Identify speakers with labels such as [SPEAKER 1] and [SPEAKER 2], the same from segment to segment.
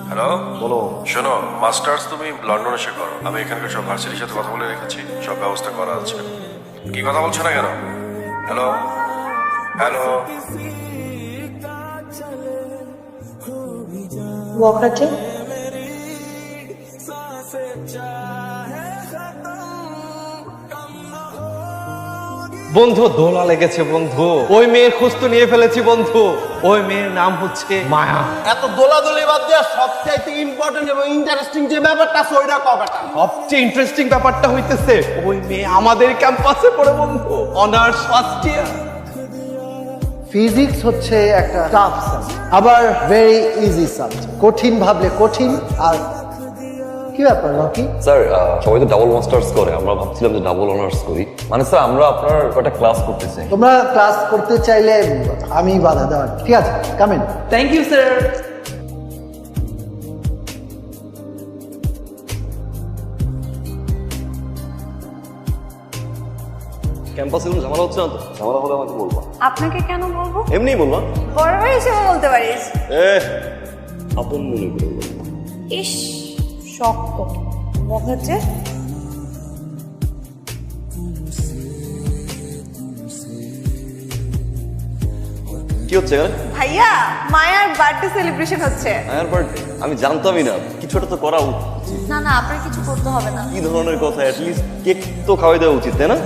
[SPEAKER 1] Hello,
[SPEAKER 2] বলো।
[SPEAKER 1] শোনো, masters তুমি লন্ডনে শেখো, আমি এখানকার সব ভার্সিটির সাথে কথা বলে রেখেছি, সব ব্যবস্থা করা আছে। কি কথা বলছো না কেন? হ্যালো হ্যালো,
[SPEAKER 3] বখাটে
[SPEAKER 2] বন্ধু দোলা লেগেছে বন্ধু, ওই মেয়ের খোঁজ তো নিয়ে ফেলেছি বন্ধু। ওই মেয়ের নাম হচ্ছে মায়া।
[SPEAKER 4] এত দোলাদলি বাদ দিয়ে সবচাইতে ইম্পর্টেন্ট এবং ইন্টারেস্টিং যে ব্যাপারটা আছে ওইটা কবে?
[SPEAKER 2] সবচেয়ে ইন্টারেস্টিং ব্যাপারটা হইতেছে ওই মেয়ে আমাদের ক্যাম্পাসে পড়ে বন্ধু, অনার্স ফার্স্ট ইয়ার।
[SPEAKER 5] ফিজিক্স হচ্ছে একটা টাফ সাবজেক্ট, আবার ভেরি ইজি সাবজেক্ট। কঠিন ভাবলে কঠিন। আর কি ব্যাপার রকি?
[SPEAKER 6] স্যার সবাই তো ডাবল মাস্টার্স করে, আমরা ভাবছিলাম যে ডাবল অনার্স করি। মানে স্যার আমরা আপনার একটা ক্লাস করতে চাই।
[SPEAKER 5] তোমরা ক্লাস করতে চাইলে আমি বাধা দেওয়ার, ঠিক আছে? কামিন।
[SPEAKER 3] Thank you sir.
[SPEAKER 6] ক্যাম্পাসে কোনো ঝামেলা হচ্ছে না তো? ঝামেলা হলে আমাকে বলবা।
[SPEAKER 7] আপনাকে কেন বলবো?
[SPEAKER 6] এমনিই বলবা।
[SPEAKER 7] বড় ভাই হিসেবে বলতে পারিস।
[SPEAKER 6] আপন মনে করে বলবা।
[SPEAKER 7] ইস, শক্ত বখাচ্ছে।
[SPEAKER 6] কি হচ্ছে এখানে?
[SPEAKER 7] ভাইয়া, মায়ার বার্থডে সেলিব্রেশন হচ্ছে।
[SPEAKER 6] মায়ার বার্থডে? আমি জানতামই না। কিছু একটা তো করা উচিত।
[SPEAKER 7] না না, আপনার কিছু করতে হবে না।
[SPEAKER 6] কি ধরনের কথা? অ্যাটলিস্ট কেক তো খাওয়াই দেওয়া উচিত, তাই না?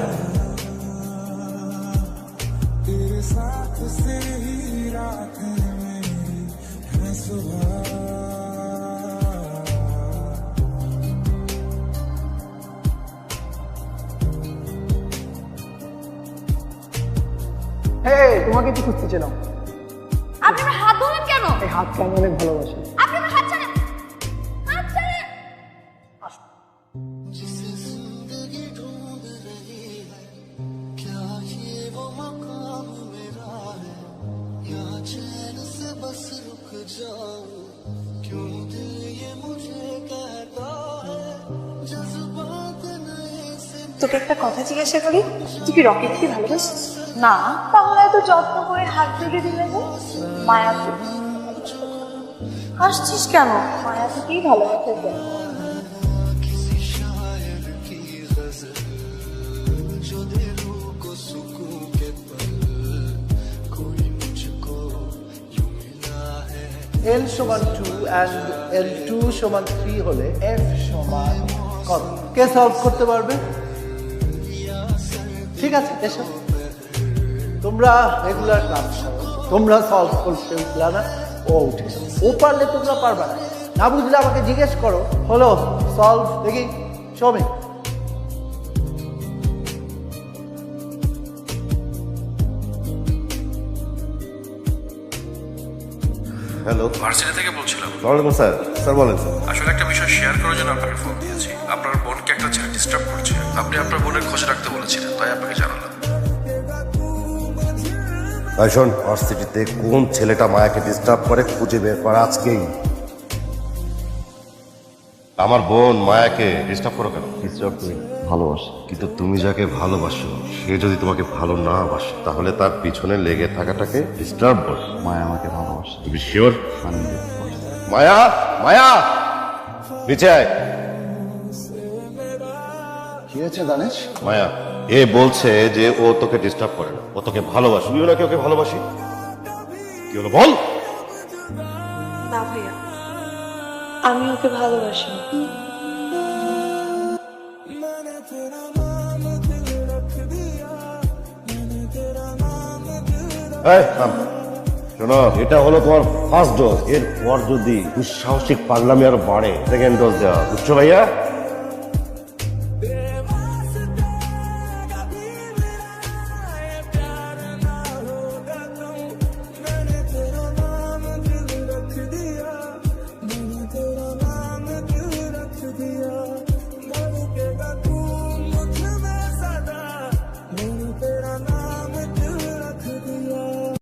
[SPEAKER 3] হ্যাঁ, তোমাকে কি খুঁজতেছিলাম?
[SPEAKER 7] আপনি আমার হাত ধরলেন কেন?
[SPEAKER 3] এই হাতকে আমি অনেক ভালোবাসি।
[SPEAKER 7] আপনি আমার হাত ছাড়েন, হাত ছাড়েন। তোকে একটা কথা জিজ্ঞাসা করি, তুই কি রকিটকে ভালোবাসিস? না, তাহলে এত যত্ন করে হাত ধরে দিলে যে মায়াকে। হাসছিস কেন? মায়া থেকেই ভালোবাসে যে।
[SPEAKER 5] L সমান 2 and L2 সমান 3 হলে F সমান কত? কে সলভ করতে পারবে? ঠিক আছে, এসো। তোমরা রেগুলার ক্লাস করো, তোমরা সলভ করতে উঠলা না, ও উঠে গেল। ও পারলে তোমরা পারবা না, না বুঝলে আমাকে জিজ্ঞেস করো। হলো সলভ, দেখি সবে।
[SPEAKER 1] হ্যালো, ভার্সিটি থেকে বলছিলাম।
[SPEAKER 2] ওয়ালাইকুম স্যার। স্যার বলেন স্যার।
[SPEAKER 1] আসলে একটা বিষয় শেয়ার করার জন্য আপনাকে ফোন দিয়েছি। আপনার বোনকে একটা ছেলে ডিস্টার্ব করছে, আপনি আপনার বোনের খোঁজ রাখতে বলেছিলেন, তাই আপনাকে জানালাম।
[SPEAKER 8] শোন, ভার্সিটিতে কোন ছেলেটা মায়াকে ডিস্টার্ব করে খুঁজে বের করা আজকেই। আমার বোন মায়াকে ডিস্টার্ব করো কেন?
[SPEAKER 6] ডিস্টার্ব করি, ভালোবাসি।
[SPEAKER 8] কিন্তু তুমি যাকে ভালোবাসো সে যদি তোমাকে ভালো না বাসে তাহলে তার পিছনে লেগে থাকাটাকে ডিস্টার্ব বল।
[SPEAKER 6] মায়া আমাকে ভালোবাসে।
[SPEAKER 8] তুমি শিওর?
[SPEAKER 6] 100%।
[SPEAKER 8] মায়া, মায়া নিচে আয়।
[SPEAKER 5] কি হয়েছে দানেশ?
[SPEAKER 8] মায়া, এ বলছে যে ও তোকে ডিস্টার্ব করে না, ও তোকে ভালোবাসে। তুইও নাকি ওকে ভালোবাসি? কি হলো বল?
[SPEAKER 7] না ভাইয়া, আমি ওকে ভালোবাসি।
[SPEAKER 8] এই, থাম। শোনো, এটা হলো তোমার ফার্স্ট ডোজ। এরপর যদি দুঃসাহসিক পাগলামি আর বাড়ে সেকেন্ড ডোজ দেওয়া, বুঝছো ভাইয়া?